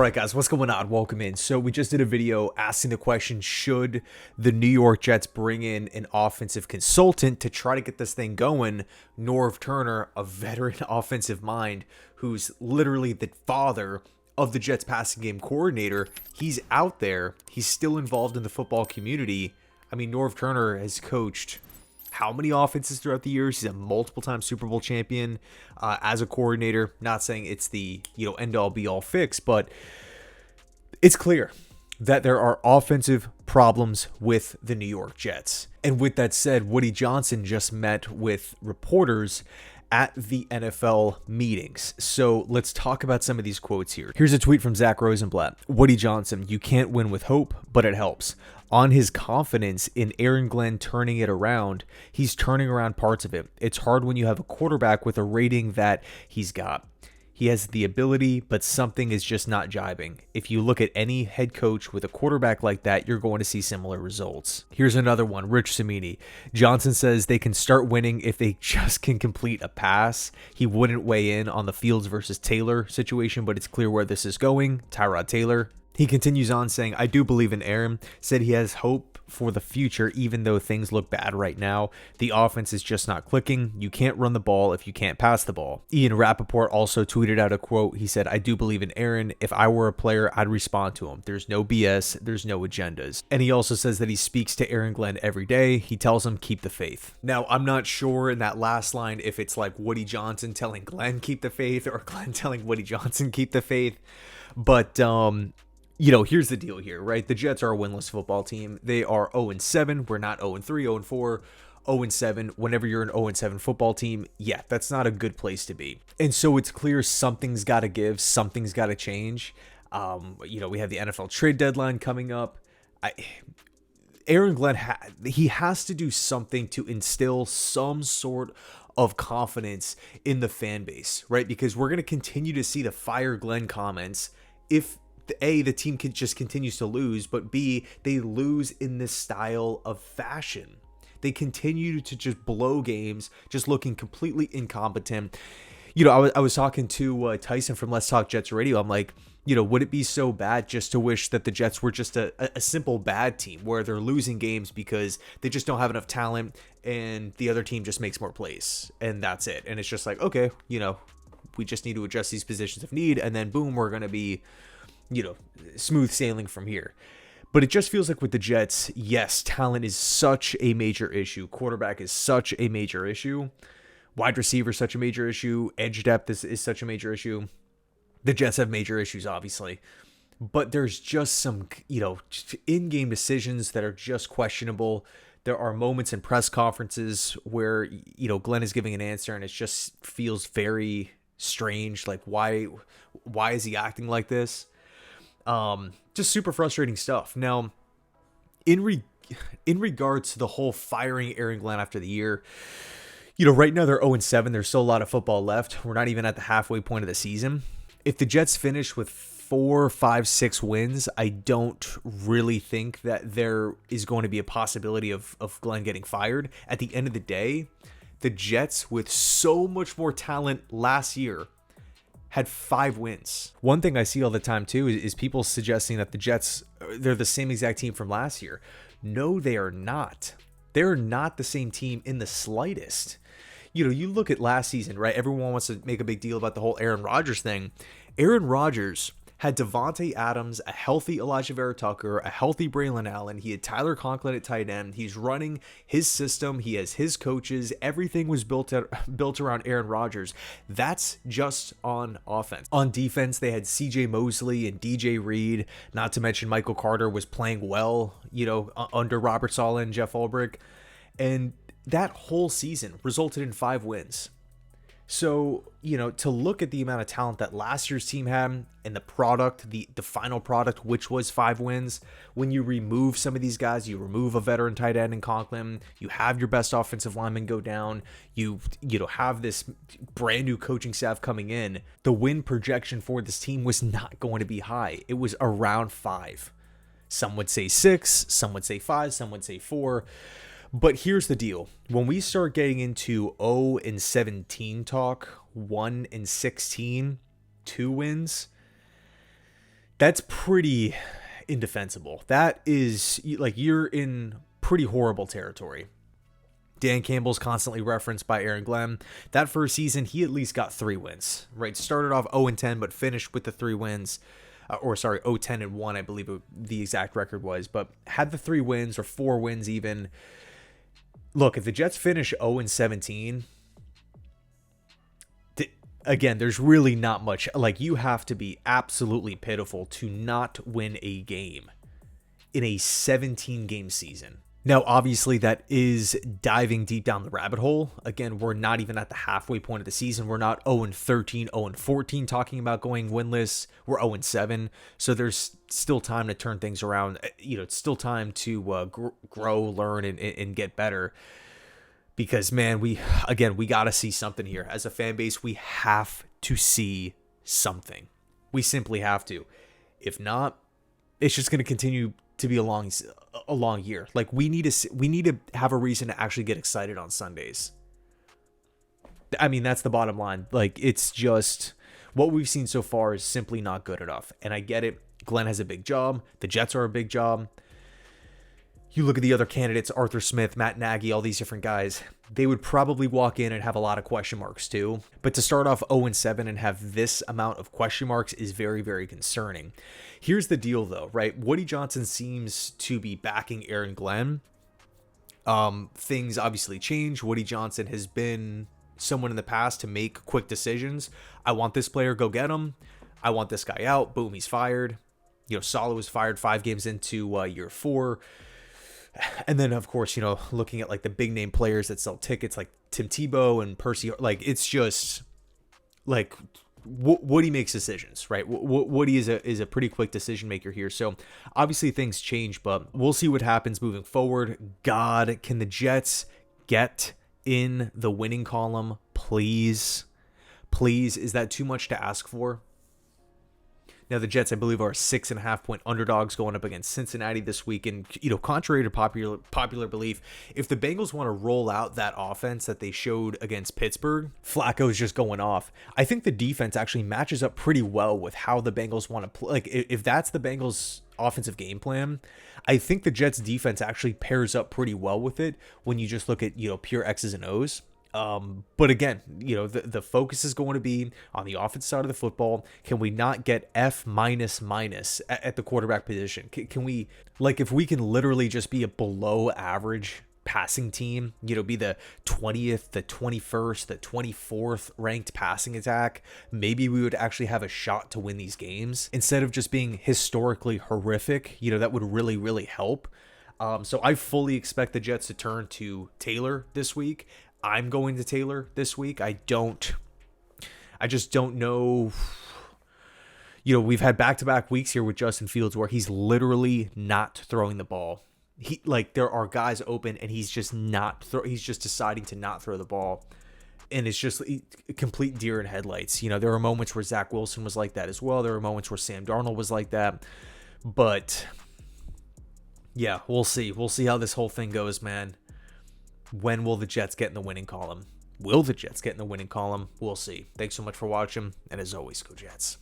Alright guys, what's going on? Welcome in. So we just did a video asking the question, should the New York Jets bring in an offensive consultant to try to get this thing going? Norv Turner, a veteran offensive mind who's literally the father of the Jets passing game coordinator, he's out there. He's still involved in the football community. I mean, Norv Turner has coached how many offenses throughout the years? He's a multiple-time Super Bowl champion as a coordinator. Not saying it's the end-all be-all fix, but it's clear that there are offensive problems with the New York Jets. And with that said, Woody Johnson just met with reporters at the NFL meetings. So let's talk about some of these quotes here. Here's a tweet from Zach Rosenblatt. Woody Johnson, you can't win with hope, but it helps. On his confidence in Aaron Glenn turning it around, he's turning around parts of it. It's hard when you have a quarterback with a rating that he's got. He has the ability, but something is just not jiving. If you look at any head coach with a quarterback like that, you're going to see similar results. Here's another one, Rich Cimini. Johnson says they can start winning if they just can complete a pass. He wouldn't weigh in on the Fields versus Taylor situation, but it's clear where this is going. Tyrod Taylor. He continues on saying, I do believe in Aaron, said he has hope for the future even though things look bad right now. The offense is just not clicking. You can't run the ball if you can't pass the ball. Ian Rappaport also tweeted out a quote. He said, I do believe in Aaron. If I were a player, I'd respond to him. There's no BS. There's no agendas. And he also says that he speaks to Aaron Glenn every day. He tells him, keep the faith. Now, I'm not sure in that last line if it's like Woody Johnson telling Glenn keep the faith or Glenn telling Woody Johnson keep the faith. But, here's the deal here, right? The Jets are a winless football team. They are 0-7. We're not 0-3, 0-4, 0-7. Whenever you're an 0-7 football team, yeah, that's not a good place to be. And so it's clear something's got to give. Something's got to change. We have the NFL trade deadline coming up. Aaron Glenn, he has to do something to instill some sort of confidence in the fan base, right? Because we're going to continue to see the fire Glenn comments if A, the team just continues to lose, but B, they lose in this style of fashion. They continue to just blow games, just looking completely incompetent. I was talking to Tyson from Let's Talk Jets Radio. I'm like, would it be so bad just to wish that the Jets were just a simple bad team where they're losing games because they just don't have enough talent and the other team just makes more plays and that's it. And it's just like, okay, we just need to adjust these positions if need, and then boom, we're going to be smooth sailing from here. But it just feels like with the Jets, yes, talent is such a major issue. Quarterback is such a major issue. Wide receiver is such a major issue. Edge depth is such a major issue. The Jets have major issues, obviously. But there's just some, in-game decisions that are just questionable. There are moments in press conferences where, Glenn is giving an answer and it just feels very strange. Like, why is he acting like this? Just super frustrating stuff. Now, in regards to the whole firing Aaron Glenn after the year, right now they're 0-7. There's still a lot of football left. We're not even at the halfway point of the season. If the Jets finish with 4, 5, 6 wins, I don't really think that there is going to be a possibility of Glenn getting fired. At the end of the day, the Jets, with so much more talent last year, had 5 wins. One thing I see all the time too is people suggesting that the Jets, they're the same exact team from last year. No, they are not. They're not the same team in the slightest. You look at last season, right? Everyone wants to make a big deal about the whole Aaron Rodgers thing. Aaron Rodgers had Devontae Adams, a healthy Elijah Vera Tucker, a healthy Braylon Allen. He had Tyler Conklin at tight end. He's running his system. He has his coaches. Everything was built around Aaron Rodgers. That's just on offense. On defense, they had CJ Mosley and DJ Reed, not to mention Michael Carter was playing well, under Robert Saleh and Jeff Ulbrich. And that whole season resulted in 5 wins. So, to look at the amount of talent that last year's team had and the product, the final product, which was 5 wins, when you remove some of these guys, you remove a veteran tight end in Conklin, you have your best offensive lineman go down, you have this brand new coaching staff coming in, the win projection for this team was not going to be high. It was around 5. Some would say 6, some would say 5, some would say 4. But here's the deal. When we start getting into 0-17 talk, 1-16, 2 wins, That's pretty indefensible. That is like, you're in pretty horrible territory. Dan Campbell's constantly referenced by Aaron Glenn. That first season, he at least got 3 wins, right? Started off 0-10, but finished with the 3 wins. 0-10-1, I believe the exact record was, but had the 3 wins or 4 wins even. Look, if the Jets finish 0-17, again, there's really not much. Like, you have to be absolutely pitiful to not win a game in a 17-game season. Now, obviously, that is diving deep down the rabbit hole. Again, we're not even at the halfway point of the season. We're not 0-13, 0-14 talking about going winless. We're 0-7. So there's still time to turn things around. You know, it's still time to grow, learn, and get better. Because, man, we got to see something here. As a fan base, we have to see something. We simply have to. If not, it's just going to continue to be a long year. Like, we need to have a reason to actually get excited on Sundays. I mean, that's the bottom line. Like, it's just what we've seen so far is simply not good enough. And I get it. Glenn has a big job. The Jets are a big job. You look at the other candidates, Arthur Smith, Matt Nagy, all these different guys, they would probably walk in and have a lot of question marks too. But to start off 0-7 and have this amount of question marks is very, very concerning. Here's the deal though, right? Woody Johnson seems to be backing Aaron Glenn. Things obviously change. Woody Johnson has been someone in the past to make quick decisions. I want this player, go get him. I want this guy out. Boom, he's fired. You know, Saleh was fired 5 games into year 4. And then, of course, you know, looking at like the big name players that sell tickets like Tim Tebow and Percy, like, it's just like Woody makes decisions, right? Woody is a pretty quick decision maker here. So obviously things change, but we'll see what happens moving forward. God, can the Jets get in the winning column? Please. Please. Is that too much to ask for? Now, the Jets, I believe, are 6.5-point underdogs going up against Cincinnati this week. And, you know, contrary to popular belief, if the Bengals want to roll out that offense that they showed against Pittsburgh, Flacco's just going off. I think the defense actually matches up pretty well with how the Bengals want to play. Like, if that's the Bengals' offensive game plan, I think the Jets' defense actually pairs up pretty well with it when you just look at, you know, pure X's and O's. But again, you know, the focus is going to be on the offense side of the football. Can we not get F minus at the quarterback position? Can we, like, if we can literally just be a below average passing team, you know, be the 20th, the 21st, the 24th ranked passing attack, maybe we would actually have a shot to win these games instead of just being historically horrific. You know, that would really, really help. So I fully expect the Jets to turn to Taylor this week. I'm going to Taylor this week. I just don't know. You know, we've had back-to-back weeks here with Justin Fields where he's literally not throwing the ball. There are guys open and he's just he's just deciding to not throw the ball. And it's just complete deer in headlights. You know, there are moments where Zach Wilson was like that as well. There are moments where Sam Darnold was like that. But yeah, we'll see. We'll see how this whole thing goes, man. When will the Jets get in the winning column? Will the Jets get in the winning column? We'll see. Thanks so much for watching. And as always, go Jets.